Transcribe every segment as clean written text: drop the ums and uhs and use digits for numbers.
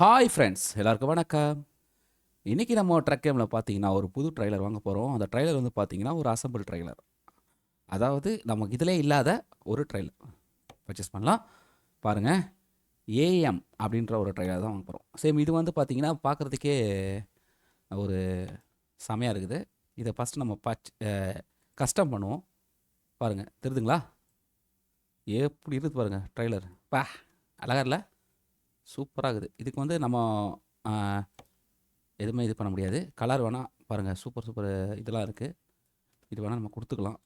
Hi friends எல்லாருக்கும் வணக்கம். இன்றைக்கி நம்ம ட்ரக் கேமில் பார்த்தீங்கன்னா ஒரு புது ட்ரைலர் வாங்க போகிறோம். அந்த ட்ரைலர் வந்து பார்த்தீங்கன்னா ஒரு அசம்பிள் ட்ரைலர். அதாவது நமக்கு இதிலே இல்லாத ஒரு ட்ரைலர் பர்ச்சேஸ் பண்ணலாம். பாருங்கள், ஏஎம் அப்படின்ற ஒரு ட்ரைலர் தான் வாங்க போகிறோம். சேம் இது வந்து பார்த்தீங்கன்னா பார்க்குறதுக்கே ஒரு செமையாக இருக்குது. இதை ஃபஸ்ட்டு நம்ம கஸ்டம் பண்ணுவோம். பாருங்கள், தெரியுதுங்களா? எப்படி இருக்குது பாருங்கள் ட்ரைலர். பா, அழகா இல்லை? சூப்பராக இருக்குது. இதுக்கு வந்து நம்ம எதுவுமே இது பண்ண முடியாது. கலர் வேணால் பாருங்கள், சூப்பர் சூப்பர் இதெல்லாம் இருக்குது. இது வேணால் நம்ம கொடுத்துக்கலாம்.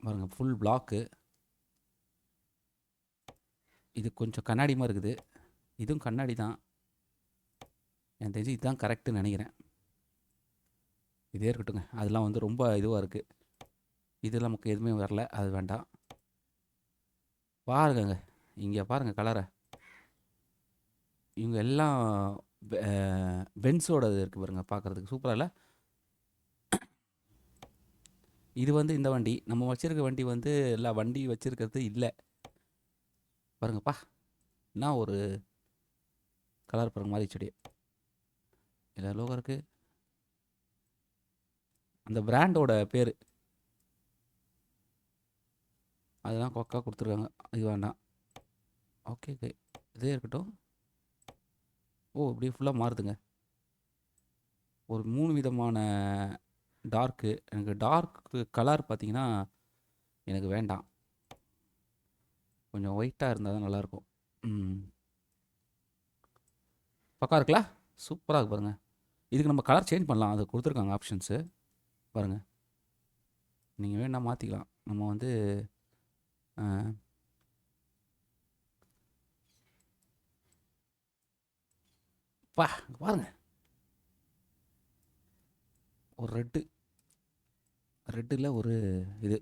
பாருங்கள், ஃபுல் பிளாக்கு. இது கொஞ்சம் கண்ணாடி மாதிரி இருக்குது. இதுவும் கண்ணாடி தான். எனக்கு தெரிஞ்சு இதுதான் கரெக்டுன்னு நினைக்கிறேன். இதே இருக்கட்டுங்க. அதெல்லாம் வந்து ரொம்ப இதுவாக இருக்குது. இது நமக்கு எதுவுமே வரல, அது வேண்டாம். பாருங்கங்க, இங்கே பாருங்கள் கலரை. இவங்க எல்லாம் பென்ஸோட இருக்குது பாருங்கள், பார்க்குறதுக்கு சூப்பராக இல்லை? இது வந்து இந்த வண்டி நம்ம வச்சுருக்க வண்டி வந்து எல்லா வண்டி வச்சுருக்கிறது இல்லை. பாருங்கப்பா, என்ன ஒரு கலர் பாருங்க, மாதிரி செடி. இதில் லோகோ இருக்குது, அந்த பிராண்டோட பேர். அதெல்லாம் கொக்கா கொடுத்துருக்காங்க, இது வேண்டாம். ஓகே ஓகே, இதே இருக்கட்டும். ஓ, இப்படி ஃபுல்லாக மாறுதுங்க. ஒரு 3 விதமான டார்க்கு. எனக்கு டார்க்கு கலர் பார்த்தீங்கன்னா எனக்கு வேண்டாம். கொஞ்சம் ஒயிட்டாக இருந்தால் தான் நல்லாயிருக்கும். பக்கா இருக்குல்ல? சூப்பராக இருக்கு பாருங்கள். இதுக்கு நம்ம கலர் சேஞ்ச் பண்ணலாம், அது கொடுத்துருக்காங்க ஆப்ஷன்ஸு. பாருங்கள், நீங்கள் வேணா மாற்றிக்கலாம். நம்ம வந்து பா பாருங்கள், ஒரு ரெட்டில் ஒரு இது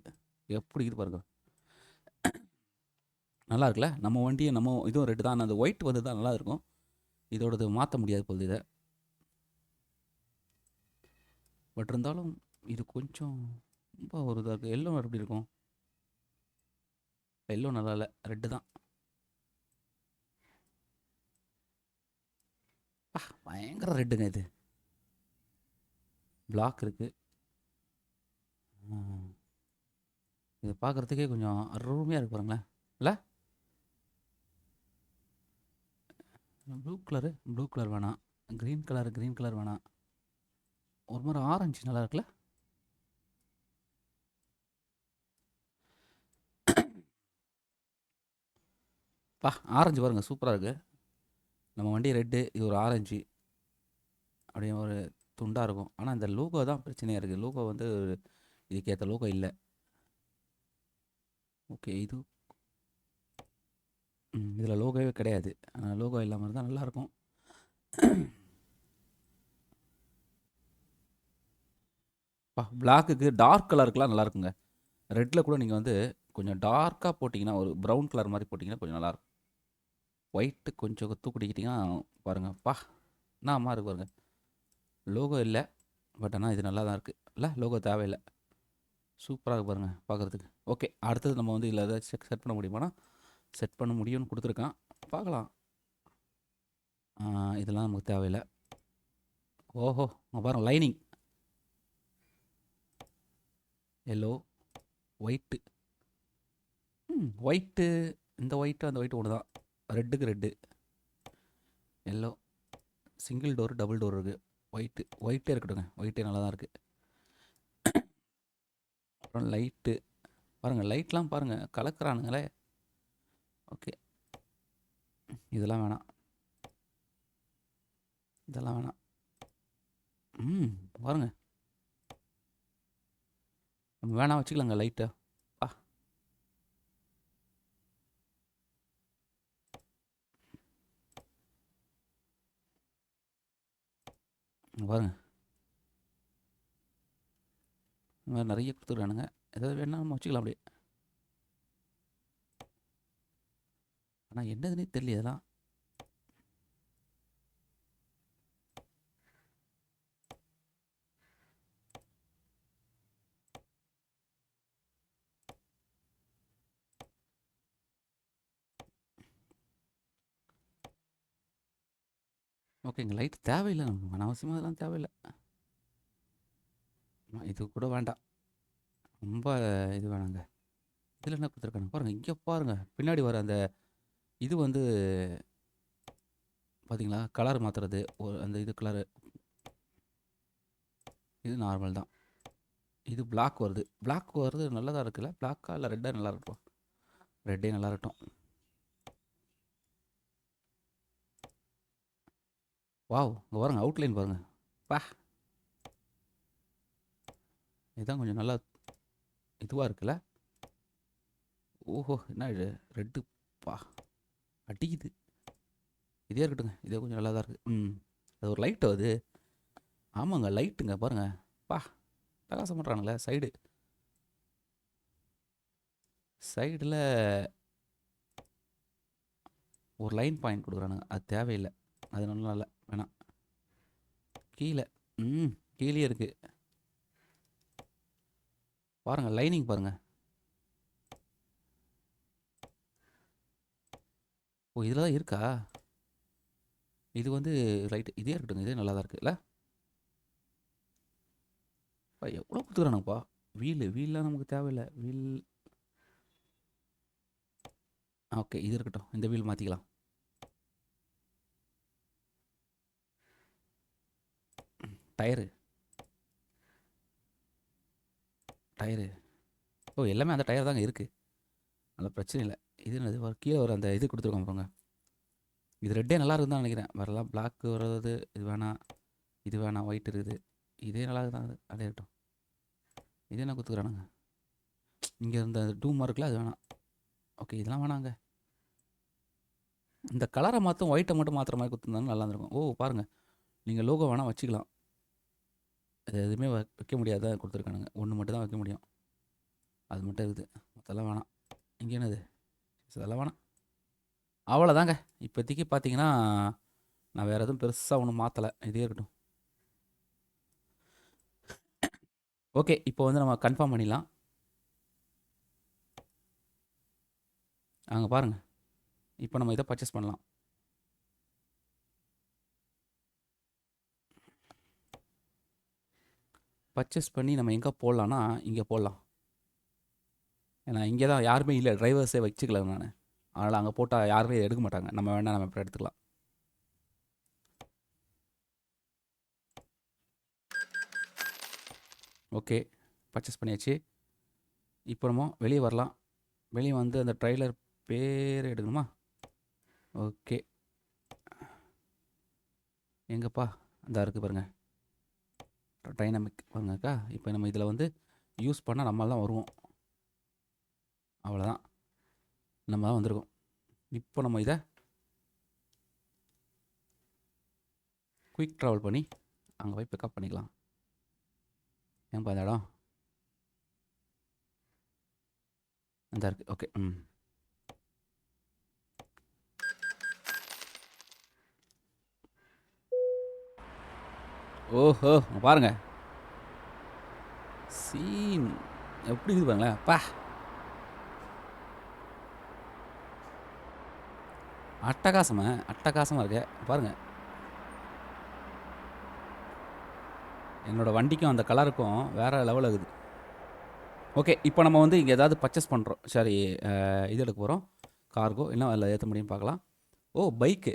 எப்படி இது பாருங்கள். நல்லா இருக்குல்ல? நம்ம வண்டியை நம்ம இதுவும் ரெட்டு தான். ஆனால் அந்த ஒயிட் வந்து தான் நல்லா இருக்கும். இதோடது மாற்ற முடியாது போகுது இதை. பட் இருந்தாலும் இது கொஞ்சம் ரொம்ப ஒரு இதாக இருக்குது. எல்லோ எப்படி இருக்கும்? எல்லோ நல்லா இல்லை, ரெட்டு தான். பயங்கர ரெட்டுங்க இது. பிளாக் இருக்குது. இது பார்க்குறதுக்கே கொஞ்சம் அருமையாக இருக்கு பாருங்களேன், இல்லை? ப்ளூ கலர் வேணாம். க்ரீன் கலர் வேணாம். ஒரு மாதிரி ஆரஞ்சு நல்லா இருக்குல்ல? ஆரஞ்சு பாருங்கள், சூப்பராக இருக்குது. நம்ம வண்டி ரெட்டு, இது ஒரு ஆரஞ்சு. அப்படியே ஒரு துண்டாக இருக்கும். ஆனால் இந்த லோகோ தான் பிரச்சனையாக இருக்குது. லோகோ வந்து இதுக்கேற்ற லோகோ இல்லை. ஓகே, இது இதில் லோகோவே கிடையாது. ஆனால் லோகோ இல்லாமல் இருந்தால் நல்லாயிருக்கும். பிளாக்குக்கு டார்க் கலருக்குலாம் நல்லா இருக்குங்க. ரெட்டில் கூட நீங்கள் வந்து கொஞ்சம் டார்க்காக போட்டிங்கன்னா, ஒரு ப்ரௌன் கலர் மாதிரி போட்டிங்கன்னா கொஞ்சம் நல்லாயிருக்கும். ஒயிட்டு கொஞ்சம் தூக்கிட்டிங்கன்னா பாருங்கள், நான் இருக்கு பாருங்கள். லோகோ இல்லை, பட் ஆனால் இது நல்லா தான் இருக்குது இல்லை? லோகோ தேவையில்லை. சூப்பராக இருக்கு பாருங்கள் பார்க்குறதுக்கு. ஓகே, அடுத்தது நம்ம வந்து இதில் ஏதாச்சும் செட் பண்ண முடியுமானா செட் பண்ண முடியும்னு கொடுத்துருக்கான், பார்க்கலாம். இதெல்லாம் நமக்கு தேவையில்லை. ஓஹோ, பாருங்கள், லைனிங் எல்லோ, ஒயிட்டு. ஒயிட்டு, இந்த ஒயிட்டு அந்த ஒயிட்டு ஒன்று தான். ரெட்டுக்கு red, yellow, single door double door இருக்குது. ஒயிட்டே இருக்கட்டுங்க, ஒயிட்டே நல்லா தான் இருக்குது. அப்புறம் லைட்டு பாருங்கள், லைட்லாம் பாருங்கள், கலக்கிறானுங்களே. ஓகே, இதெல்லாம் வேணாம், இதெல்லாம் வேணாம். பாருங்கள், நம்ம வேணாம் வச்சுக்கலாங்க லைட்டை. பாருங்கள், இந்த மாதிரி நிறைய கொடுத்துருக்கானுங்க. ஏதாவது வேணால் நம்ம வச்சுக்கலாம் அப்படியே. ஆனால் என்னதுன்னே தெரியல இதெல்லாம். ஓகேங்க. லைட் தேவையில்ல நமக்கு. அனாவசியமா அதெல்லாம் தேவையில்ல. இது கூட வேண்டாம். ரொம்ப இது வேணாங்க. இதில என்ன குடுத்துருக்கானுங்க பாருங்க. இங்க பாருங்க. பின்னாடி வர அந்த இது வந்து பார்த்தீங்களா? கலர் மாத்துறது. அந்த இது கலரு. இது நார்மல் தான். இது பிளாக் வருது. பிளாக் வருது நல்லதா இருக்குல்ல? பிளாக்கா இல்ல ரெட்டா நல்லா இருக்கட்டும். ரெட்டே நல்லா இருக்கட்டும். வாவ்! இங்க பாருங்க அவுட்லைன் பாருங்க. அப்பா! இதான் கொஞ்சம் நல்லா இதுவா இருக்குல்ல? ஓஹோ! என்ன இது? ரெட்டு பா! அடிக்குது. இதே இருக்கட்டுங்க. இதே கொஞ்சம் நல்லா தான் இருக்கு. அது ஒரு லைட் அது. ஆமாங்க லைட்டுங்க பாருங்க. அப்பா! அட்டகாசம் பண்றானுங்களே சைடு. சைடுல ஒரு லைன் பாயிண்ட் குடுக்குறானுங்க. அது தேவையில்ல. அது நல்லா இல்ல. வேணாம். கீழ. ம். கீழயே இருக்கு. பாருங்க லைனிங் பாருங்க. ஓ! இதில தான் இருக்கா? இது வந்து ரைட். இதே இருக்கட்டுங்க. இதே நல்லா தான் இருக்குல்ல? அப்பா எவ்வளோ குடுத்துக்குறானுங்கப்பா. வீல்லாம் நமக்கு தேவையில்ல. ஓகே. இது இருக்கட்டும். இந்த வீல் மாத்திக்கலாம். டயரு. டயரு. ஓ! எல்லாமே அந்த டயர் தாங்க இருக்கு. அதில பிரச்சனை இல்ல. இது என்னது? கீழ ஒரு அந்த இது குடுத்துருக்கான் பாருங்க. இது ரெட்டே நல்லா இருக்குன்னு தான் நெனைக்கிறேன். வேறெல்லாம் பிளாக் வர்றது இது வேணாம். இது வேணாம். ஒயிட் இருக்குது. இதே நல்லா தான் இருக்குது. அப்படியே இருக்கட்டும். இது என்ன குடுத்துக்குறானுங்க? இங்க இந்த டூம் இருக்குல்ல அது வேணாம். ஓகே. இதெல்லாம் வேணாங்க. இந்த கலர மாத்தும் ஒயிட்ட மட்டும் மாத்துற மாரி குடுத்துருந்தாங்கன்னா நல்லா இருந்திருக்கும். ஓ! பாருங்க. நீங்க லோகோ வேணா வச்சுக்கலாம். அது எதுவுமே வைக்க முடியாதா குடுத்துருக்கானுங்க. 1 மட்டும் தான் வைக்க முடியும். அது மட்டும் இருக்குது. மத்தெல்லாம் வேணாம். இங்க என்னது? அதெல்லாம் வேணாம். அவ்வளோதாங்க. இப்போதைக்கு பார்த்தீங்கன்னா, நான் வேற எதுவும் பெருசா ஒண்ணும் மாத்தல. இதே இருக்கட்டும். ஓகே. இப்போ வந்து நம்ம கன்ஃபார்ம் பண்ணிடலாம். அங்க பாருங்க. இப்போ நம்ம இத பர்ச்சேஸ் பண்ணலாம். பர்ச்சேஸ் பண்ணி நம்ம எங்க போடலான்னா, இங்க போடலாம். ஏன்னா இங்க தான் யாருமே இல்ல. டிரைவர்ஸே வச்சுக்கல நானு. அதனால அங்க போட்டா யாருமே எடுக்க மாட்டாங்க. நம்ம வேணா நம்ம அப்புறம் எடுத்துக்கலாம். ஓகே. பர்ச்சேஸ் பண்ணியாச்சு. இப்போ நம்ம வெளிய வரலாம். வெளிய வந்து அந்த ட்ரெய்லர் பேர் எடுக்கணுமா? ஓகே. எங்கப்பா? இந்தா இருக்கு பாருங்க. டைனமிக் பாருங்கக்கா. இப்போ நம்ம இதில வந்து யூஸ் பண்ணா நம்மால் தான் வருவோம். அவ்வளோதான். நம்ம தான் வந்திருக்கோம். இப்போ நம்ம இத குயிக் ட்ராவல் பண்ணி அங்க போய் பிக்கப் பண்ணிக்கலாம். ஏன்பா இந்த இடம்? இந்தா இருக்கு. ஓகே. ஓஹோ! இங்க பாருங்க. சீன் எப்படி இருக்குது பாருங்களேன். அப்பா! அட்டகாசமா இருக்கு. பாருங்க. என்னோட வண்டிக்கும் அந்த கலருக்கும் வேற லெவல்ல இருக்குது. ஓகே. இப்போ நம்ம வந்து இங்க ஏதாவது பர்ச்சேஸ் பண்றோம். சாரி இது எடுக்க போறோம். கார்கோ என்ன அதில ஏத்த முடியும்னு பார்க்கலாம். ஓ! பைக்கு.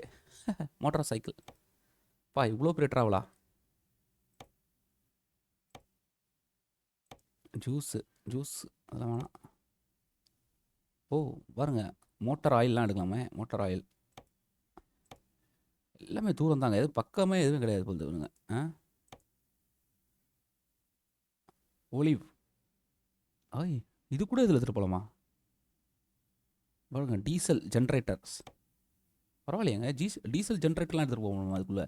Motor cycle. அப்பா இவ்வளோ பெரிய ட்ராவலா? ஜூஸு ஜூஸ் அதெல்லாம் வேணாம். ஓ! பாருங்க. மோட்டார் ஆயில்லாம் எடுக்கலாமே. Motor oil. எல்லாமே தூரம் தாங்க. எதுவும் பக்கமே எதுவும் கிடையாது போல இவனுங்க. ஒலிவ். ஐய்! இது கூட இதில எடுத்துட்டு போலாமா? பாருங்க டீசல் ஜெனரேட்டர்ஸ். பரவாயில்லையேங்க. டீசல் ஜெனரேட்டர்லாம் எடுத்துட்டு போகணுமா அதுக்குள்ள?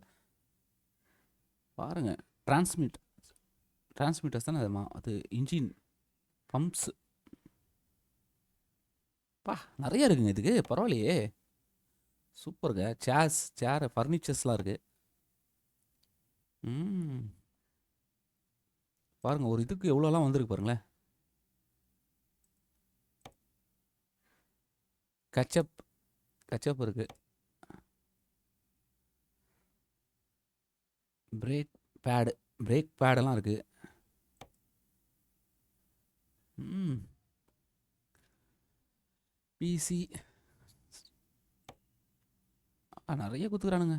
பாருங்க. டிரான்ஸ்மிட் டிரான்ஸ்மிட்டர்ஸ் தானே அது இன்ஜின், பம்ப்ஸ். அப்பா! நெறைய இருக்குங்க இதுக்கு. பரவாயில்லையே! சூப்பர்ங்க. சேர், ஃபர்னிச்சர்ஸ்லாம் இருக்கு. ம். பாருங்க ஒரு இதுக்கு எவ்வளோலாம் வந்திருக்கு பாருங்களேன். கெச்சப் கெச்சப் இருக்கு. பிரேக் பேடு பிரேக் பேடெல்லாம் இருக்குது. ம் பிசி நிறைய குத்துக்கிறானுங்க.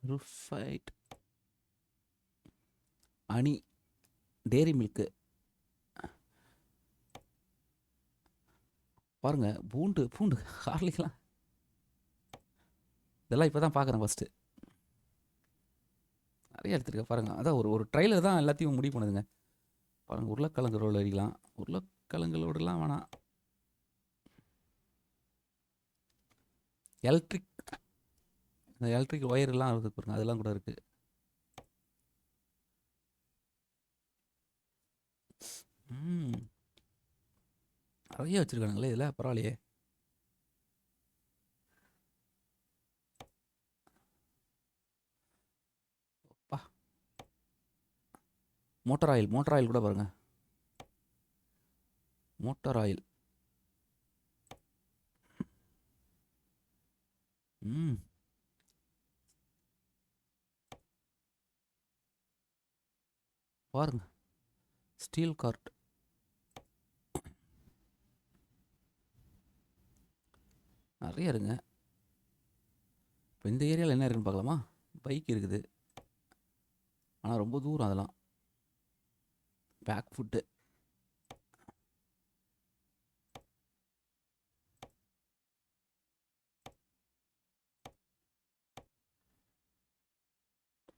ருஃபைட் அணி டேரி மில்க்கு பாருங்க. பூண்டு பூண்டு ஹார்லிக்லாம் இதெல்லாம் இப்போ தான் பார்க்குறேன் ஃபஸ்ட்டு. நிறைய எடுத்துருக்கேன் பாருங்கள். அதான் ஒரு ஒரு ட்ரைலர் தான் எல்லாத்தையும் முடிவு பண்ணுதுங்க. பாருங்கள், உருளைக்கிழங்கு ரோல் அடிக்கலாம். உருளைக்கிழங்குகளோடலாம் வேணாம். எலக்ட்ரிக் இந்த எலக்ட்ரிக் ஒயர்லாம் இருக்குது பாருங்க, அதெல்லாம் கூட இருக்குது. நிறைய வச்சுருக்கானுங்களே இதில், பரவாயில்லையே. அப்பா, மோட்டார் ஆயில் கூட பாருங்கள். மோட்டார் ஆயில் பாருங்க. ஸ்டீல் கார்ட் நிறைய இருங்க. இப்போ இந்த ஏரியாவில் என்ன இருக்குன்னு பார்க்கலாமா? பைக் இருக்குது, ஆனால் ரொம்ப தூரம். அதெல்லாம் பேக் ஃபுட்டு.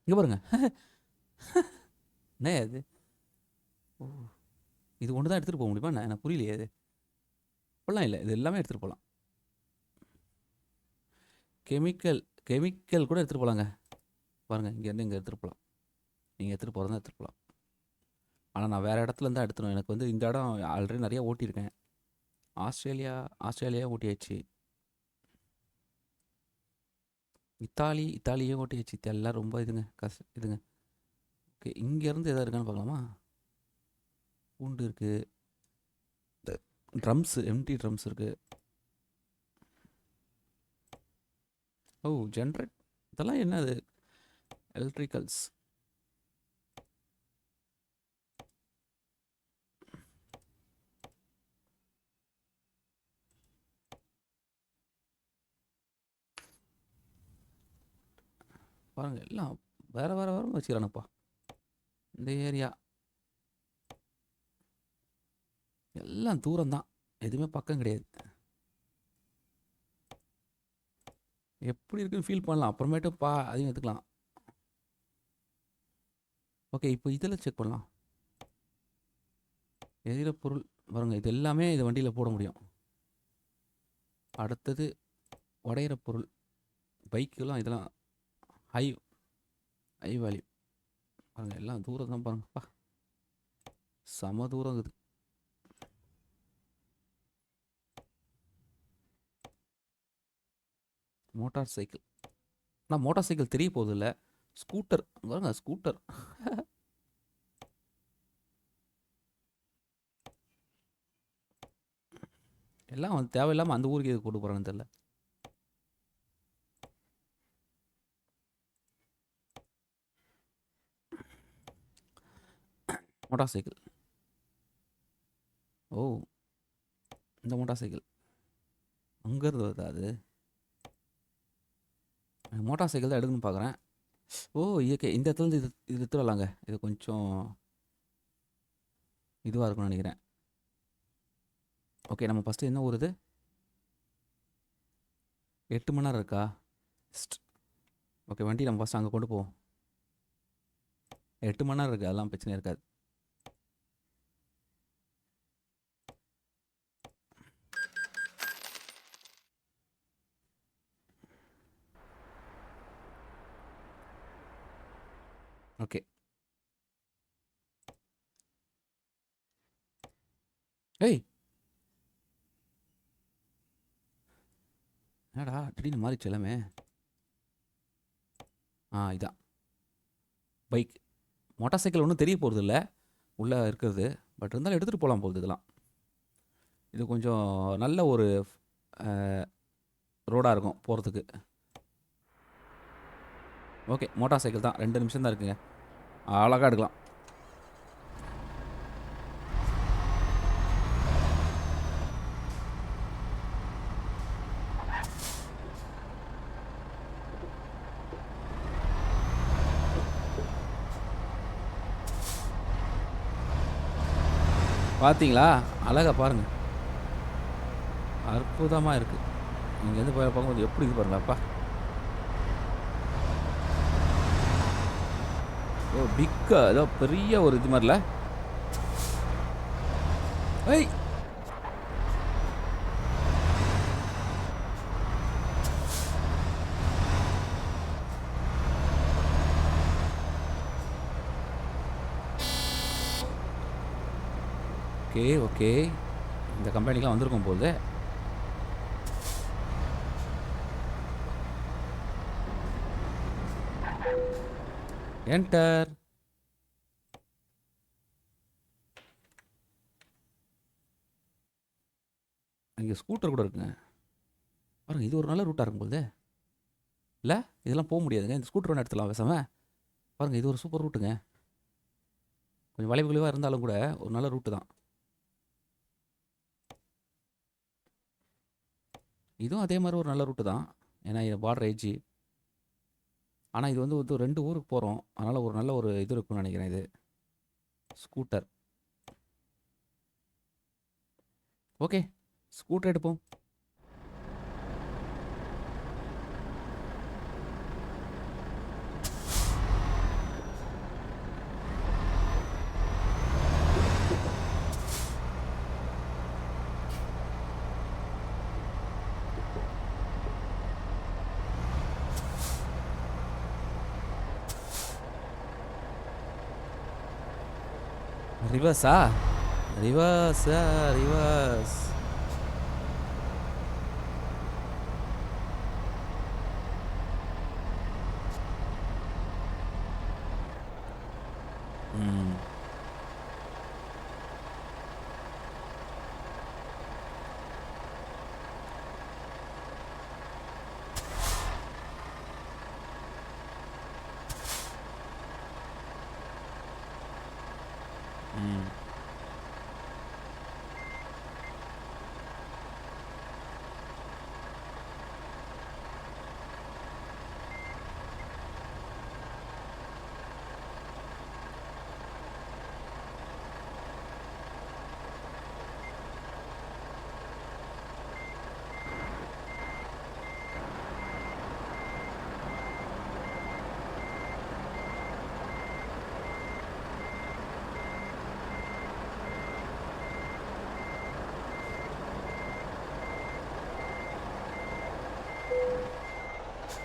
இங்கே பாருங்க. என்ன அது? ஓ, இது ஒன்று தான் எடுத்துகிட்டு போக முடியுமா? எனக்கு புரியலையே. அது அப்படிலாம் இல்லை, இது எல்லாமே எடுத்துகிட்டு போகலாம். கெமிக்கல் கூட எடுத்துகிட்டு போகலாங்க. பாருங்கள், இங்கேருந்து இங்கே எடுத்துகிட்டு போகலாம். நீங்கள் எடுத்துகிட்டு போகிறதா எடுத்துகிட்டு போகலாம். ஆனால் நான் வேறு இடத்துல இருந்தால் எடுத்துணும். எனக்கு வந்து இந்த இடம் ஆல்ரெடி நிறையா ஓட்டியிருக்கேன். ஆஸ்திரேலியா ஓட்டியாச்சு. இத்தாலியே ஓட்டியாச்சு. எல்லாம் ரொம்ப இதுங்க இதுங்க. ஓகே, இங்கேருந்து எதாவது இருக்கான்னு பார்க்கலாமா? பூண்டு இருக்குது, ட்ரம்ஸு, எம்டி ட்ரம்ஸ் இருக்குது. ஓ, ஜென்ரேட் இதெல்லாம் என்னது? எலக்ட்ரிக்கல்ஸ். பாருங்கள், எல்லாம் வேறு வச்சுக்கிறானுப்பா இந்த ஏரியா. எல்லாம் தூரம்தான், எதுவுமே பக்கம் கிடையாது. எப்படி இருக்குன்னு ஃபீல் பண்ணலாம், அப்புறமேட்டு அதையும் எடுத்துக்கலாம். ஓகே, இப்போ இதில் செக் பண்ணலாம். எதிர பொருள் பாருங்க, இது எல்லாமே இது வண்டியில் போட முடியும். அடுத்தது உடையிற பொருள், பைக்கெல்லாம் இதெல்லாம் ஹை வேல்யூ. பாருங்கள், எல்லாம் தூரம் தான் பாருங்கப்பா, செம தூரம் இருக்குது. மோட்டார் சைக்கிள், ஆனால் மோட்டார் சைக்கிள் தெரிய போகுது இல்லை. ஸ்கூட்டர் பாருங்க, ஸ்கூட்டர். எல்லாம் வந்து தேவையில்லாமல் அந்த ஊருக்கு எது கொண்டு போகிறான்னு தெரியல. Motor cycle. ஓ, இந்த மோட்டார் சைக்கிள் அங்கேருந்து வருதா? அது மோட்டார் சைக்கிள் தான் எடுக்கணும்னு பார்க்குறேன். ஓ, ஓகே, இந்த இடத்துலேருந்து இது எடுத்து வரலாங்க. இது கொஞ்சம் இதுவாக இருக்கும்னு நினைக்கிறேன். ஓகே, நம்ம ஃபஸ்ட்டு என்ன ஊர் இது? 8 மணி நேரம் இருக்கா? ஓகே, வண்டி நம்ம ஃபஸ்ட்டு அங்கே கொண்டு போவோம். 8 மணி நேரம் இருக்குது, அதெல்லாம் பிரச்சனை இருக்காது. ஓகே, ஏய் என்னடா திடீர்னு மாறிச்சு எல்லாமே. இதான் பைக். மோட்டார் சைக்கிள் ஒன்றும் தெரிய போகிறது இல்லை உள்ளே இருக்கிறது, பட் இருந்தாலும் எடுத்துகிட்டு போகலாம் போகுது. இதெல்லாம் இது கொஞ்சம் நல்ல ஒரு ரோடாக இருக்கும் போகிறதுக்கு. ஓகே, மோட்டார் சைக்கிள் தான், 2 நிமிஷம் தான் இருக்குங்க, அழகாக எடுக்கலாம். பார்த்தீங்களா, அழகாக பாருங்கள், அற்புதமாக இருக்குது. இங்கேருந்து பார்க்கும்போது எப்படி இது பாருங்க அப்பா. ஓ பிக்கா, ஏதோ பெரிய ஒரு இது மாதிரில. ஐய், ஓகே ஓகே, இந்த கம்பெனிக்கெலாம் வந்திருக்கும் போது. என்டர். இங்கே ஸ்கூட்டர் கூட இருக்குங்க பாருங்க, இது ஒரு நல்ல ரூட்டாக இருக்கும் போது. இல்லை இதெல்லாம் போக முடியாதுங்க, இந்த ஸ்கூட்டர் ஒன்று எடுத்துலாம் பேசாம. பாருங்கள், இது ஒரு சூப்பர் ரூட்டுங்க, கொஞ்சம் வளைவு வளைவாக இருந்தாலும் கூட ஒரு நல்ல ரூட்டு தான். இதுவும் அதே மாதிரி ஒரு நல்ல ரூட்டு தான், ஏன்னா இது பார்டர் ஏஜி. ஆனால் இது வந்து 2 ஊருக்கு போகிறோம், அதனால் ஒரு நல்ல ஒரு இது இருக்குன்னு நினைக்கிறேன். இது ஸ்கூட்டர். ஓகே, ஸ்கூட்டர் எடுப்போம். ரிவர்ஸா, ரிவர்ஸா, ரிவர்ஸ்.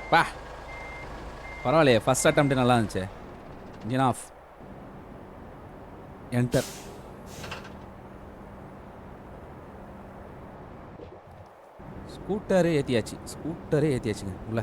பா பரவாயில்லையே, ஃபஸ்ட் அட்டெம்ப்ட் நல்லா இருந்துச்சு. Engine off, enter. ஸ்கூட்டரே ஏற்றியாச்சுங்க உள்ள.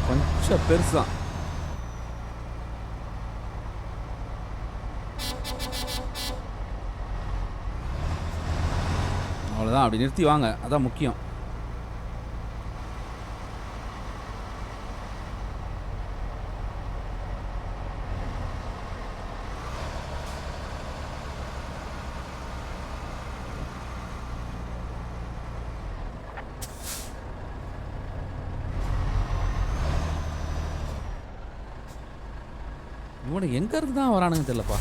கொஞ்சம் பெருசு தான். அவ்வளோதான், அப்படி நிறுத்தி வாங்க, அதான் முக்கியம். இவனுக்கு எங்க இருந்து தான் வரானுங்க தெரியலப்பா.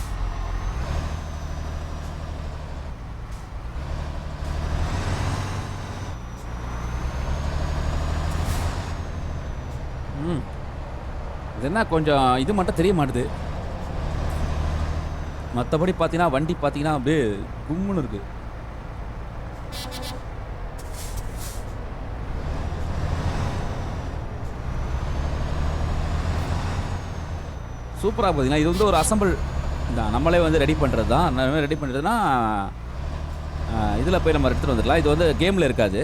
இது என்ன கொஞ்சம் இது மட்டும் தெரிய மாட்டுது, மற்றபடி பார்த்தீங்கன்னா வண்டி பார்த்தீங்கன்னா அப்படியே கும்முன்னு இருக்கு. சூப்பராக பார்த்தீங்கன்னா இது வந்து ஒரு அசம்பிள் தான், நம்மளே வந்து ரெடி பண்ணுறது தான். நம்ம ரெடி பண்ணுறதுனா இதில் போய் நம்ம எடுத்துகிட்டு வந்துடலாம். இது வந்து கேமில் இருக்காது.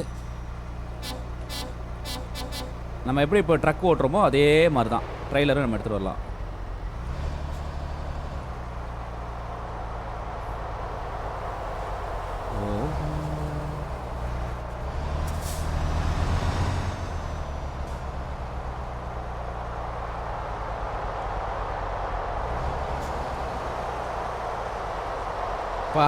நம்ம எப்படி இப்போ ட்ரக் ஓட்டுறோமோ அதே மாதிரி தான் ட்ரெய்லரும் நம்ம எடுத்துகிட்டு வரலாம். பா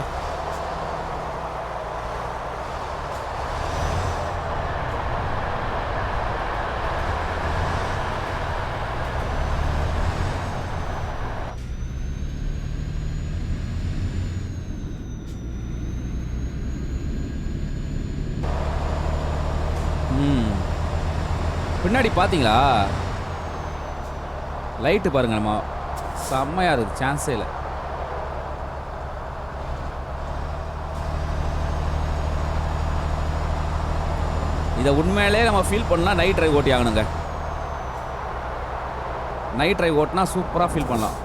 பின்னாடி பார்த்தீங்களா லைட்டு பாருங்க, நம்ம செம்மையாக இருக்குது, சான்ஸே இல்லை. இதை உண்மையிலே நம்ம ஃபீல் பண்ணால் நைட் ட்ரைவ் ஓட்டி ஆகணுங்க. நைட் ட்ரைவ் ஓட்டினா சூப்பராக ஃபீல் பண்ணலாம்.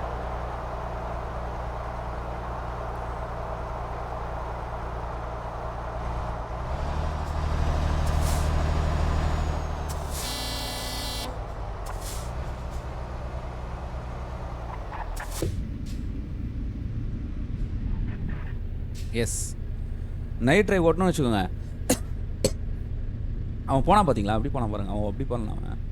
எஸ், நைட் ட்ரைவ் ஓட்டணும்னு வச்சுக்கோங்க. அவன் போனான் பார்த்தீங்களா, அப்படி போனான் பாருங்க, அவன் அப்படி போனான். அவன்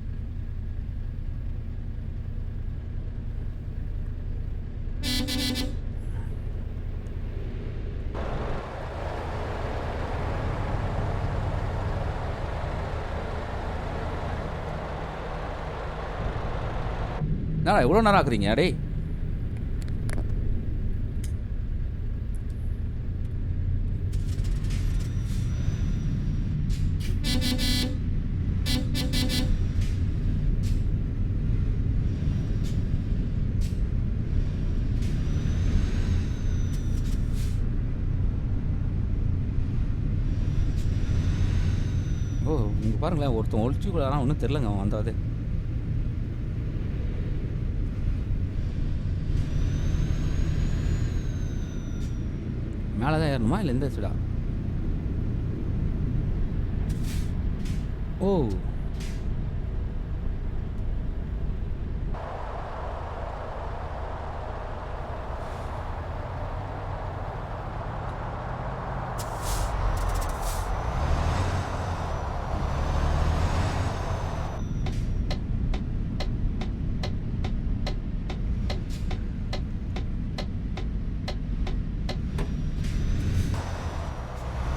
என்னடா எவ்வளோ நேரம் ஆக்குறீங்க டேய்? ஓ இங்கே பாருங்களேன், ஒருத்தன் ஒழிச்சுக்கூடாதான் ஒன்றும் தெரிலங்க அவன் வந்தாது. மேலே தான் ஏறணுமா இல்லை எந்த சைடா? ஓ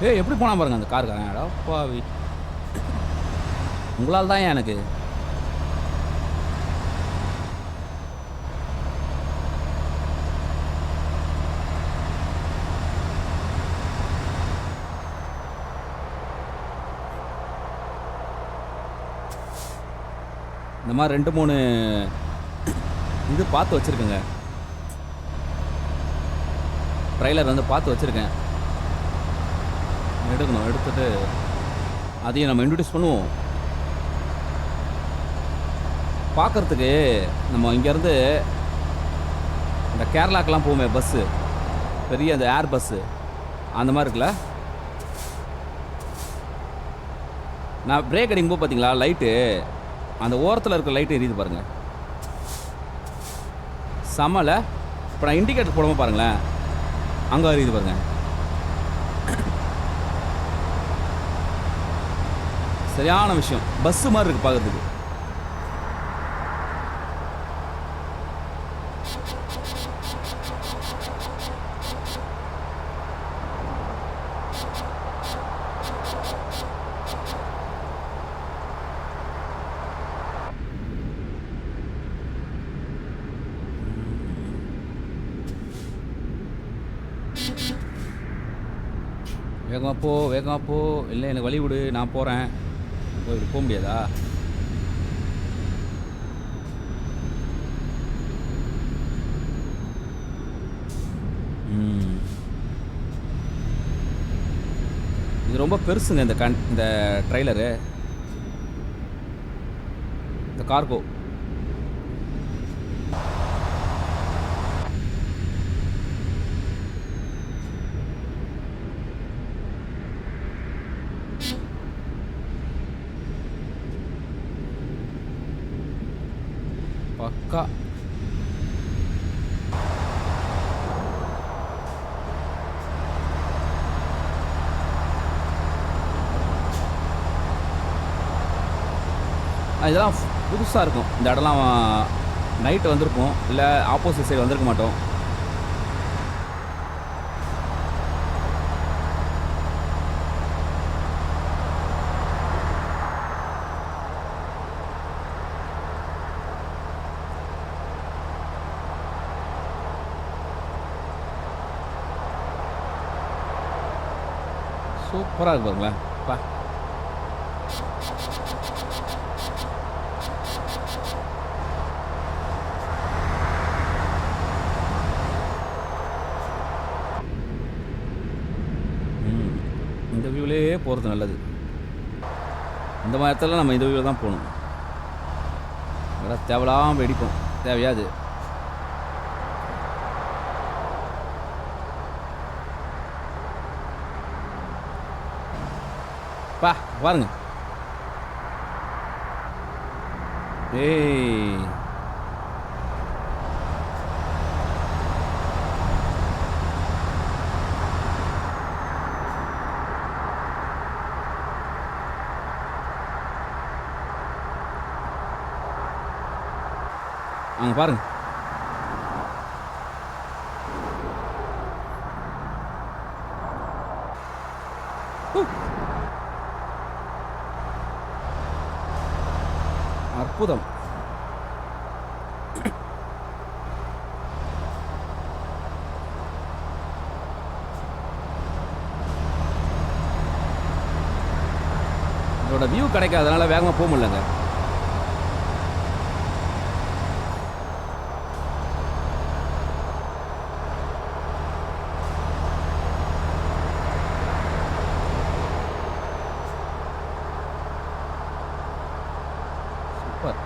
ஏய் எப்படி போனா பாருங்க அந்த காருக்காரன். அப்பாவி, உங்களால் தான் எனக்கு. இந்த மாதிரி 2-3 இது பார்த்து வச்சுருக்கேங்க, ட்ரைலர் வந்து பார்த்து வச்சுருக்கேன். எடுக்கணும், எடுத்துட்டு அதையும் நம்ம இன்ட்ரடியூஸ் பண்ணுவோம். பார்க்குறதுக்கு நம்ம இங்கேருந்து இந்த கேரளாக்கெலாம் போவோமே பஸ்ஸு, பெரிய அந்த ஏர் பஸ்ஸு அந்த மாதிரி இருக்குல்ல. நான் பிரேக் அடிக்கும்போது பார்த்தீங்களா லைட்டு, அந்த ஓரத்தில் இருக்க லைட்டு எரியுது பாருங்கள், செம்மல. இப்போ நான் இண்டிகேட்டர் போடாமல் பாருங்களேன், அங்கே எரியுது பாருங்கள். சரியான விஷயம், பஸ்ஸு மாதிரி இருக்குது பார்க்குறதுக்கு. வேகமாக போ, வேகமாக போ, இல்லை எனக்கு வழி விடு, நான் போகிறேன். போக முடியாதா? இது ரொம்ப பெருசுங்க இந்த ட்ரைலரு, இந்த கார்கோ. பக்கா. இதெல்லாம் புதுசாக இருக்கும். இந்த இடம்லாம் நைட்டு வந்திருக்கும், இல்லை ஆப்போசிட் சைடு வந்திருக்க மாட்டோம். சூப்பராக இருக்கு பாருங்களேன். பா இந்த வியூவிலே போகிறது நல்லது. இந்த மாதிரி இடத்துல நம்ம இந்த வியூவில் தான் போகணும். வேறு தேவையில்லாமல் வெடிப்போம். தேவையாது. பா பாருங்க. ஏய் அங்கே பாருங்க. அற்புதம். இதோட வியூ கிடைக்காதனால வேகமாக போக முடியலங்க. சூப்பர்.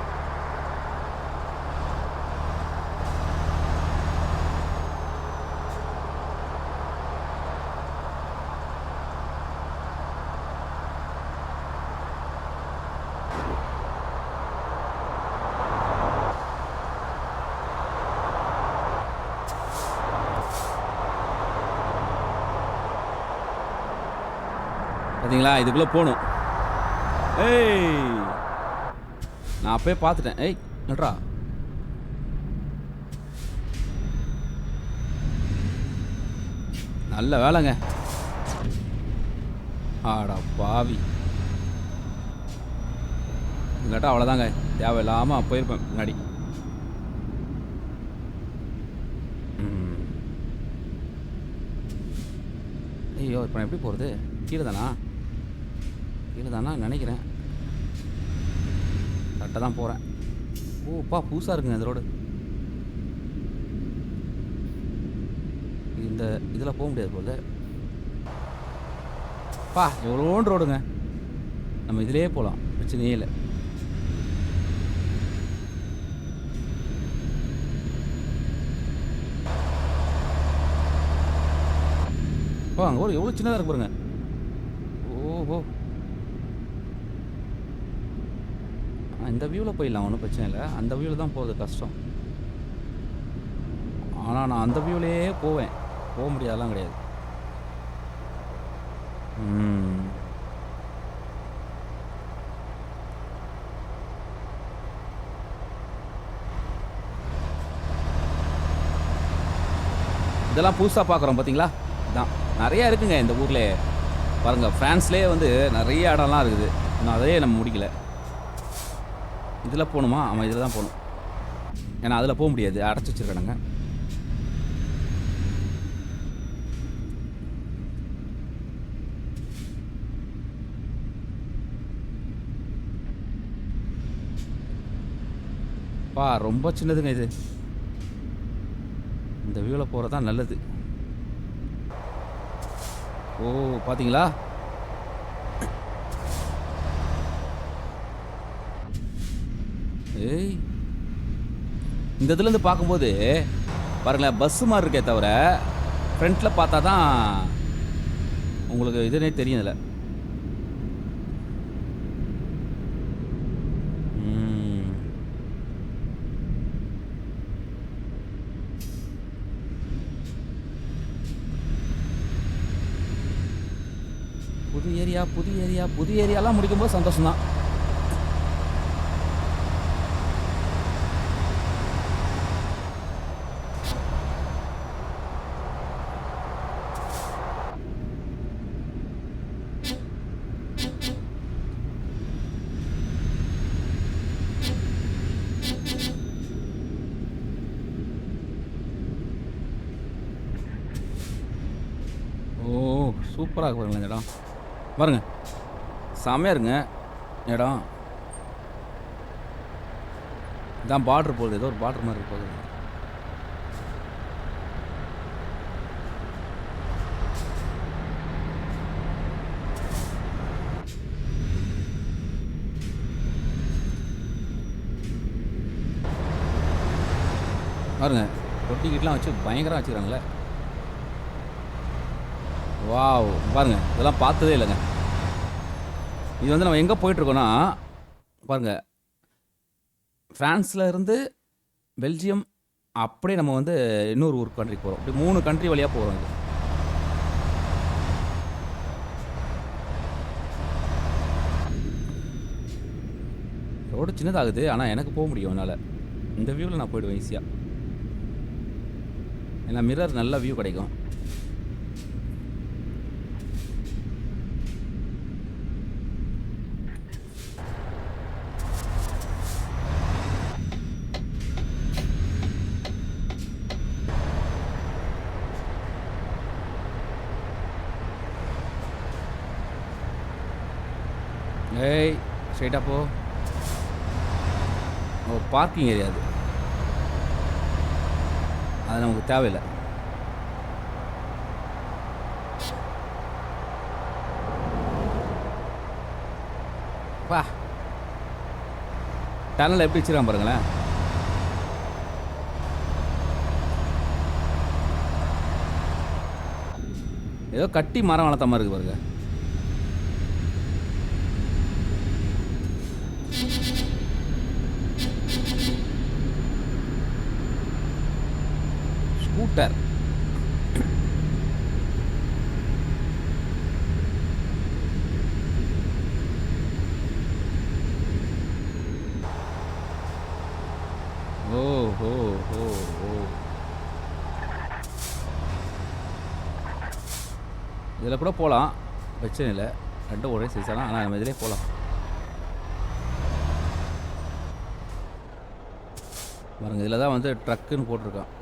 பார்த்தீங்களா, இதுக்குள்ளே போகணும். ஏய் நான் அப்பயே பார்த்துட்டேன். ஏய் நட்ரா, நல்ல வேலைங்க. ஆடா பாவி, இல்லாட்டா அவ்வளோதாங்க. தேவையில்லாமல் போயிருப்பேன் முன்னாடி. ஐயோ, இப்போ நான் எப்படி போகிறது? கீழே தானா நினைக்கிறேன். கரெக்டாக தான் போகிறேன். ஓப்பா, புதுசாக இருக்குங்க இந்த ரோடு. இந்த இதில் போக முடியாது போல. பா எவ்வளோன்னு ரோடுங்க. நம்ம இதிலே போகலாம், பிரச்சனையே இல்லை. பா அங்கே ஒரு எவ்வளோ சின்னதாக இருக்கு பாருங்க. ஓஹோ, இந்த வியூவில் போயிடலாம், ஒன்றும் பிரச்சனை இல்லை. அந்த வியூவில் தான் போகிறது கஷ்டம். ஆனால் நான் அந்த வியூவிலேயே போக முடியாதெல்லாம் கிடையாது. இதெல்லாம் புதுசாக பார்க்குறோம் பார்த்தீங்களா. இதான் நிறையா இருக்குங்க இந்த ஊரில். பாருங்கள், ஃப்ரான்ஸ்லேயே வந்து நிறைய இடம்லாம் இருக்குது. இன்னும் அதையே நம்ம முடிக்கல. இதில் போகணுமா? ஆமாம், இதில் தான் போகணும். ஏன்னா அதில் போக முடியாது, அடைச்சி வச்சுருக்கானுங்க. பா ரொம்ப சின்னதுங்க இது. இந்த வியூவில் போகிறது தான் நல்லது. ஓ பார்த்தீங்களா, ஏய் இந்த இதுலேருந்து பார்க்கும்போது பாருங்களேன், பஸ்ஸு மாதிரி இருக்கே தவிர ஃப்ரண்ட்டில் பார்த்தா தான் உங்களுக்கு இதுனே தெரியும். இதில் புது ஏரியா புது ஏரியா புது ஏரியாலாம் முடிக்கும்போது சந்தோஷம்தான். ஓ, சூப்பராக இருக்கு பாருங்களேன் இந்த இடம். பாருங்க, செமையாக இருங்க இடம். இதான் பார்டர் போகுது, ஏதோ ஒரு பார்டர் மாதிரி போகுது. பாருங்க, தொட்டிக்கிட்டலாம் வச்சு பயங்கரமாக வச்சுக்கிறாங்களே. வாவ், பாருங்க, இதெல்லாம் பார்த்ததே இல்லைங்க. இது வந்து நம்ம எங்கே போயிட்டுருக்கோன்னா, பாருங்கள், ஃப்ரான்ஸில் இருந்து பெல்ஜியம் அப்படியே நம்ம வந்து இன்னொரு ஊர் கண்ட்ரிக்கு போகிறோம். இப்படி 3 கண்ட்ரி வழியாக போகிறோம். இது ரோடு சின்னதாகுது, ஆனால் எனக்கு போக முடியும் என்னால். இந்த வியூவில் நான் போயிடுவேன் ஈஸியாக. ஏன்னா மிரர் நல்ல வியூ கிடைக்கும். ஏய், ஸ்ட்ரைட்டாக போ. ஓ, பார்க்கிங் ஏரியா அது. அது நமக்கு தேவையில்லை. பா, டனல் எப்படி வச்சுருக்கான் பாருங்களேன். ஏதோ கட்டி மரம் வளர்த்த மாதிரி இருக்கு பாருங்க. ஸ்கூட்டர். ஓ ஹோ ஹோ ஹோ, இதில் கூட போகலாம், பிரச்சனை இல்லை. ரெண்டும் ஒரே சைஸ் ஆனால் நம்ம இதிலே போகலாம். பாருங்க, இதில் தான் வந்து ட்ரக்குன்னு போட்டிருக்கான்.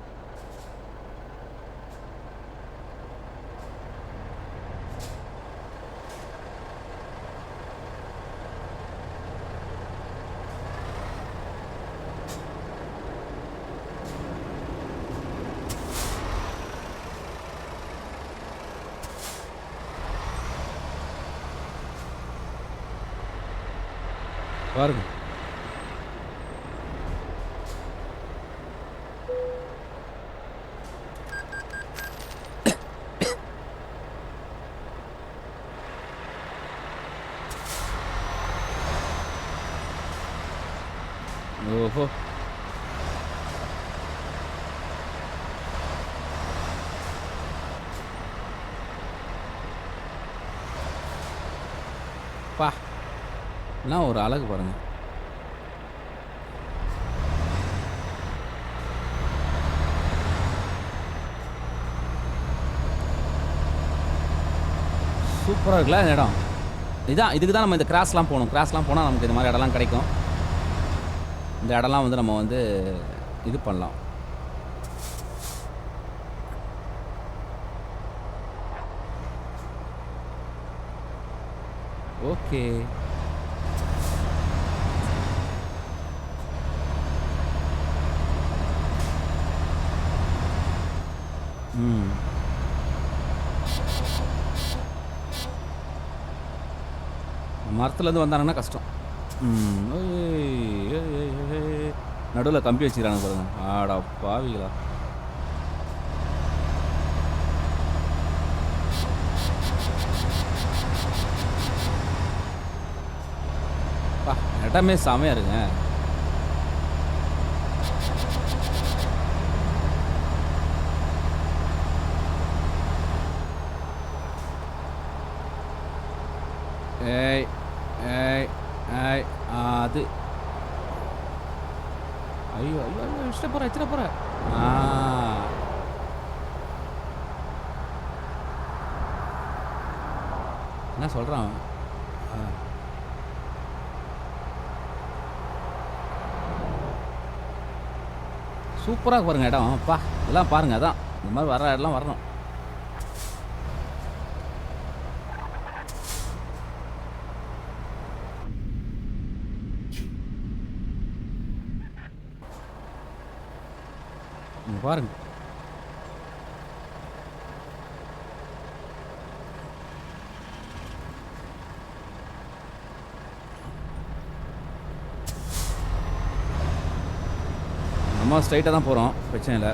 பாருங்க, ஓஹோ, பா, என்ன ஒரு அழகு பாருங்க. சூப்பராக இருக்குல்ல இந்த இடம். இதுக்கு தான் நம்ம இந்த கிராஸ்லாம் போகணும். கிராஸ்லாம் போனால் நமக்கு இந்த மாதிரி இடம்லாம் கிடைக்கும். இந்த இடம்லாம் வந்து நம்ம வந்து இது பண்ணலாம். ஓகே, மரத்துலேருந்து வந்தாங்கன்னா கஷ்டம். நடுவில் கம்பி வச்சுக்கிறாங்க பாருங்க. ஆடா பாவிகளா. பா, இடமே செமையாக இருங்க. ஏய் ஏய் ஏய் அது ஐயோ ஐயோ ஐயோ இஷ்ட போகிற இச்சிட போகிற என்ன சொல்கிறான் சூப்பராக பாருங்க இடம் அப்பா இதெல்லாம் பாருங்கள் அதான் இந்த மாதிரி வர இடம்லாம் வரணும். பாருங்க நம்ம ஸ்ட்ரைட்டாக தான் போகிறோம், பிரச்சனை இல்லை.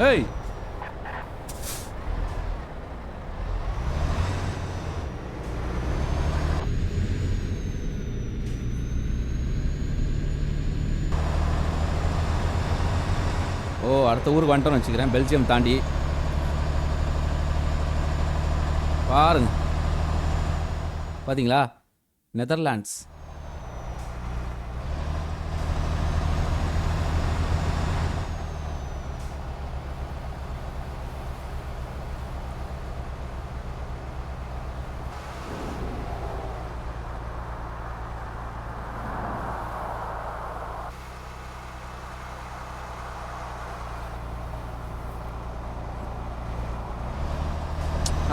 ஏய் ஓ அடுத்த ஊருக்கு வந்துட்டோன்னு வச்சுக்கிறேன், பெல்ஜியம் தாண்டி. பாருங்க பார்த்தீங்களா, நெதர்லாண்ட்ஸ்.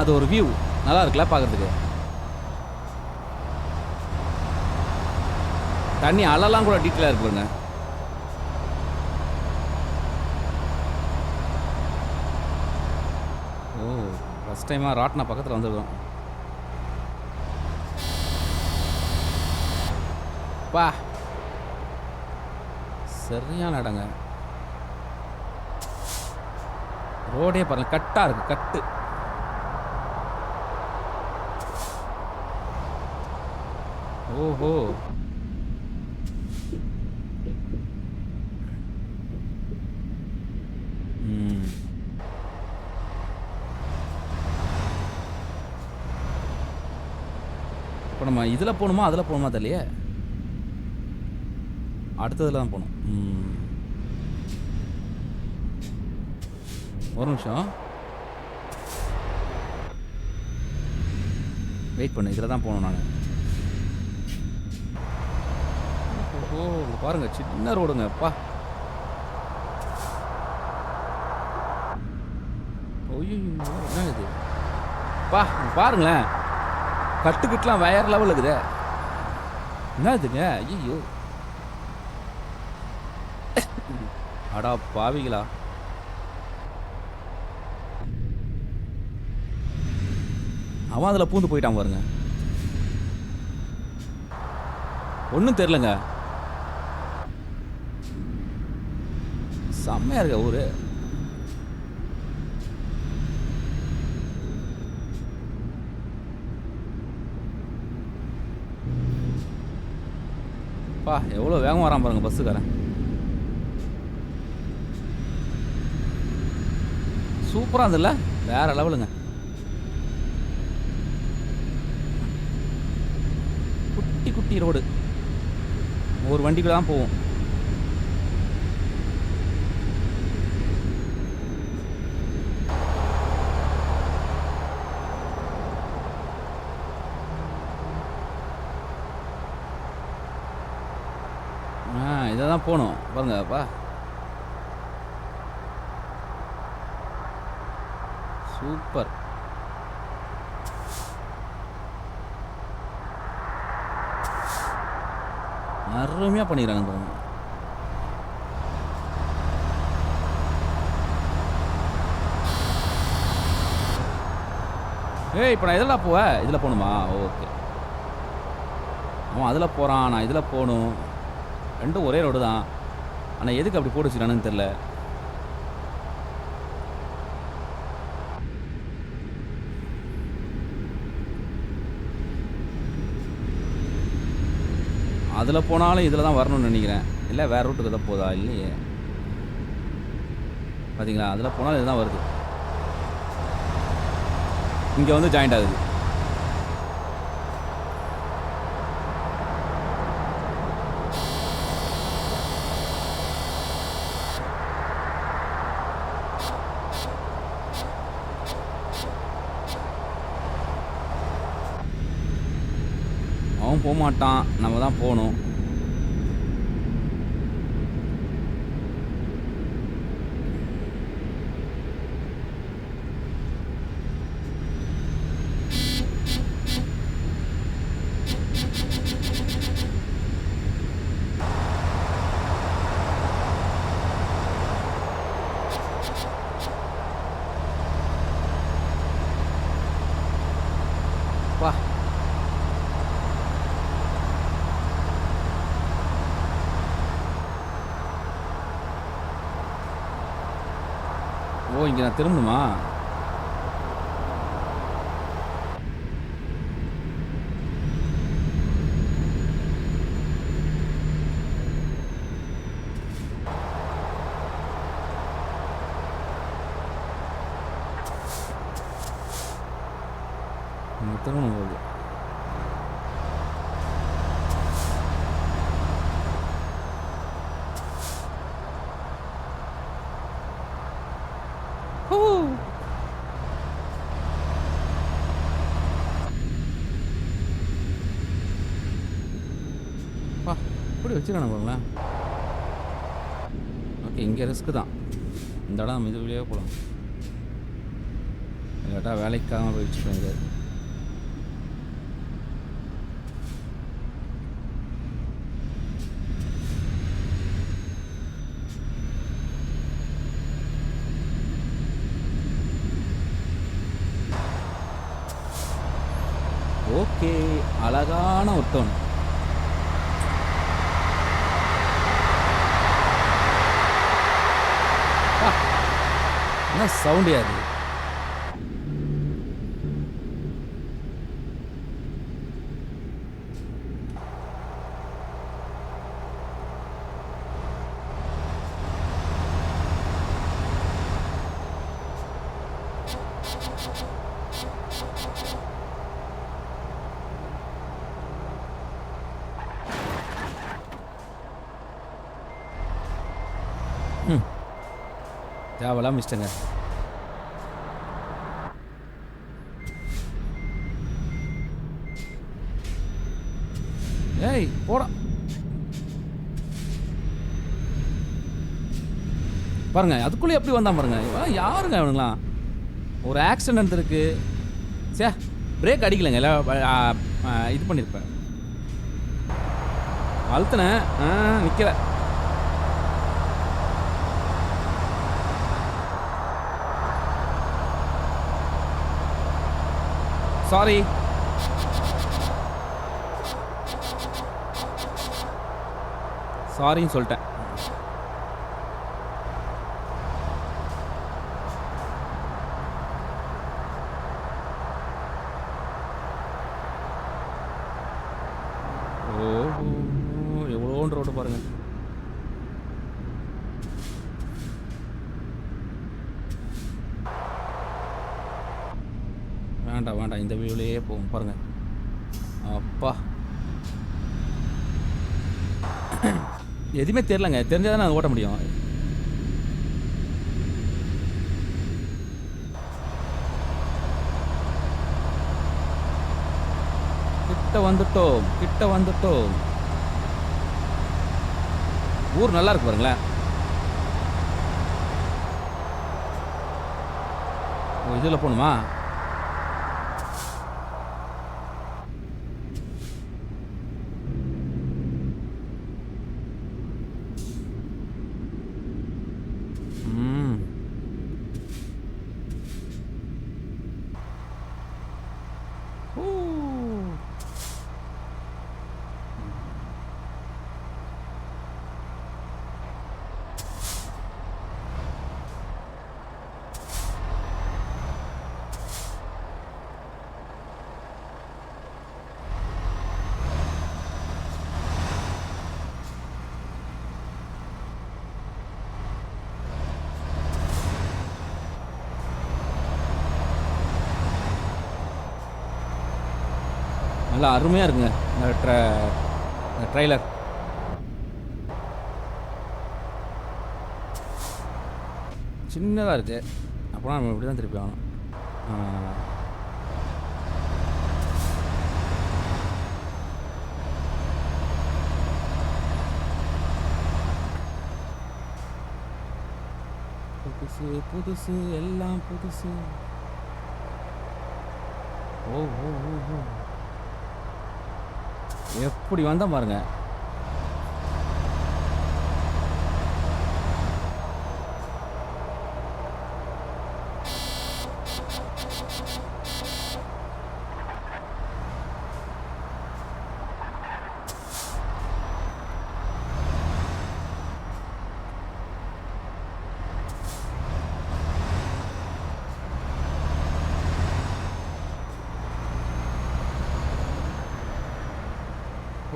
அது ஒரு வியூ நல்லா இருக்குல்ல பார்க்குறதுக்கு. தண்ணி அலலாம் கூட டீட்டெயிலாக இருக்குங்க. ஓ ஃபஸ்ட் டைமாக ராட்னா பக்கத்தில் வந்துருக்கோம். பா சரியான இடங்க. ரோடே பாருங்க கட்டாக இருக்குது, கட்டு. ஓஹோ இப்போ நம்ம இதில் போகணுமா அதில் போகணுமா தெரியலையே, அடுத்ததில் தான் போகணும். ஒரு நிமிஷம் வெயிட் பண்ணு, இதில் தான் போகணும் நான். ஓ பாருங்க சின்ன ரோடுங்க அப்பா. ஓய்யோ என்ன இது பா, பாருங்களேன் கட்டுக்கிட்டலாம் வேற லெவல் இருக்குதே. என்ன இதுங்க, ஐயோ அடா பாவிகளா. அவன் அதில் பூந்து போயிட்டான் பாருங்க, ஒன்றும் தெரிலங்க. செம்மையா இருக்க ஊரு. பா எவ்வளோ வேகமாக வரான் பாருங்க பஸ்ஸுக்காரன். சூப்பராக இருந்ததுல்ல, வேற லெவலுங்க. குட்டி குட்டி ரோடு, ஒரு வண்டிக்குள்ள தான் போவோம். இதை தான் போகணும் பாருங்கப்பா, சூப்பர். அருமையாக பண்ணிக்கிறாங்க பாருங்க. ஏய் இப்போ நான் இதெல்லாம் போவேன், இதில் போகணுமா? ஓகே அவன் அதில் போகிறான், நான் இதில் போகணும். ரெண்டும் ஒரே ரோடு தான், ஆனால் எதுக்கு அப்படி போட்டு வச்சுக்கிறானுன்னு தெரில. அதில் போனாலும் இதில் தான் வரணும்னு நினைக்கிறேன், இல்லை வேறு ரூட்டுக்கு தான் போதா இல்லையே. பார்த்தீங்களா? அதில் போனால் இதுதான் வருது. இங்கே வந்து ஜாயிண்ட் ஆகுது. அவன் போக மாட்டான், நம்ம தான் போகணும். வா. ஓ, இங்கே நான் திரும்பணுமா? இங்கே திரும்பணும் போகுது. வா, இப்படி வச்சுருக்கானு பாருங்களேன். ஓகே, இங்கே ரிஸ்க்கு தான். இந்த இடம் நம்ம இது வழியாக போகலாம். இல்லாட்டா வேலைக்காக போய் வச்சுக்கோங்க. ஓகே, அழகான ஒரு டோன். என்ன சவுண்டு யாது? தேவலாம் மிஸ்டங்க. ஏய் போடா. பாருங்க, அதுக்குள்ளே எப்படி வந்தான் பாருங்க. யாருங்க அவனுங்களாம்? ஒரு ஆக்சிடென்ட் நடந்திருக்கு. சே, பிரேக் அடிக்கலைங்க. எல்லாம் இது பண்ணியிருப்பேன். அழுத்தினேன், நிற்கல. சாரி. சாரின்னு சொல்லிட்டேன். ஓஹோ, எவ்வளோன்ற ரோடு பாருங்க. வேண்டாம் வேண்டாம், இந்த வியூவிலேயே போகும் பாருங்க. அப்பா, எதுவுமே தெரிலங்க. தெரிஞ்சால் நான் ஓட்ட முடியும். கிட்ட வந்துட்டோம், கிட்ட வந்துட்டோம். ஊர் நல்லா இருக்கு பாருங்களேன். இதில் போகணுமா? நல்லா அருமையாக இருக்குங்க இந்த ட்ரைலர். சின்னதாக இருக்குது. அப்புறம் நம்ம இப்படி தான் திருப்பி ஆகணும். புதுசு புதுசு எல்லாம் புதுசு. ஓ ஓ ஓ ஓ எப்படி வந்தால் பாருங்க.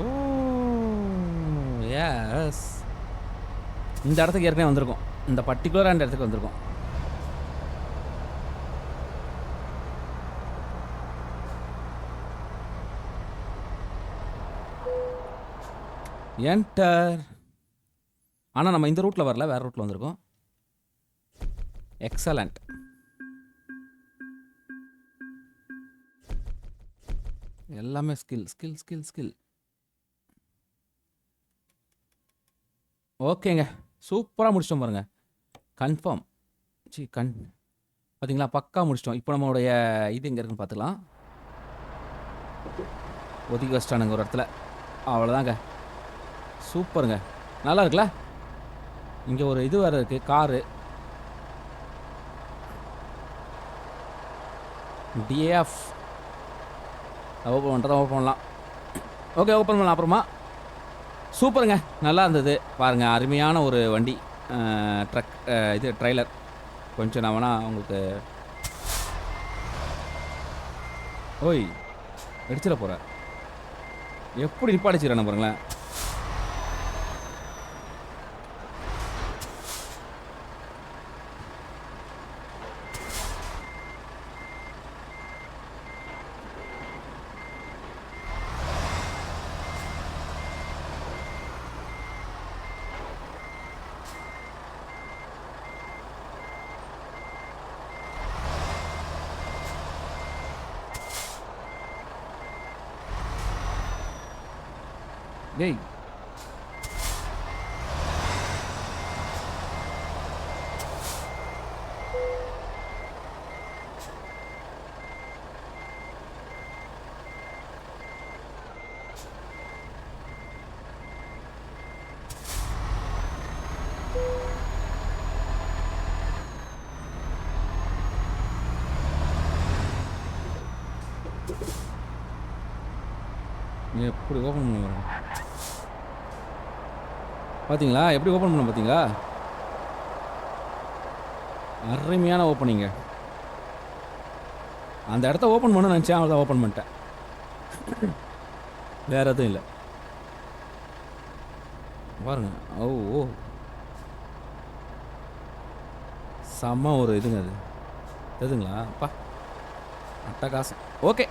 ஓ எஸ், இந்த இடத்துக்கு ஏற்கனவே வந்திருக்கோம். இந்த பர்டிகுலராக இந்த இடத்துக்கு வந்திருக்கோம். என்டர். ஆனால் நம்ம இந்த ரூட்டில் வரல, வேறு ரூட்டில் வந்திருக்கோம். எக்ஸலண்ட். எல்லாமே ஸ்கில் ஸ்கில் ஸ்கில் ஸ்கில். ஓகேங்க, சூப்பராக முடிச்சிட்டோம் பாருங்க. கன்ஃபார்ம். பார்த்தீங்களா, பக்கா முடிச்சிட்டோம். இப்போ நம்மளுடைய இது எங்கே இருக்குன்னு பார்த்துக்கலாம். ஒதுக்கி வச்சிட்டானுங்க ஒரு இடத்துல. அவ்வளோதாங்க, சூப்பருங்க, நல்லா இருக்குல்ல. இங்கே ஒரு இது வேறு இருக்குது, காரு. டிஎஃப் ஓப்பன் பண்ணுறதா ஓப்பன் பண்ணலாம். ஓகே, ஓப்பன் பண்ணலாம் அப்புறமா. சூப்பருங்க, நல்லா இருந்தது பாருங்கள். அருமையான ஒரு வண்டி, ட்ரக், இது ட்ரைலர். கொஞ்சம் நான் வேணா உங்களுக்கு ஓய் அடிச்சிட போகிறேன். எப்படி நிப்பாடிச்சிடறேன் பாருங்களேன். டேய், எப்படி ஓப்பன் பண்ணுவாங்க பார்த்தீங்களா? எப்படி ஓப்பன் பண்ண பார்த்தீங்களா? அருமையான ஓப்பனிங்க. அந்த இடத்த ஓப்பன் பண்ண நினச்சேன், அவள் தான் ஓப்பன் பண்ணிட்டேன். வேறு எதுவும் இல்லை பாருங்க. ஓ ஓ செம்ம ஒரு இதுங்க அது. எதுங்களா அப்பா, அட்டகாசம். ஓகே,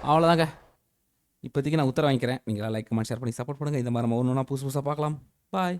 அவ்வளோதாங்க. இப்போதைக்கு நான் உத்தரவு வாங்கிக்கிறேன். நீங்களாம் லைக் கமெண்ட் ஷேர் பண்ணி சப்போர்ட் பண்ணுங்கள். இந்த மாதிரி நம்ம ஒன்று ஒன்றா புதுசு புதுசாக பார்க்கலாம். பாய்.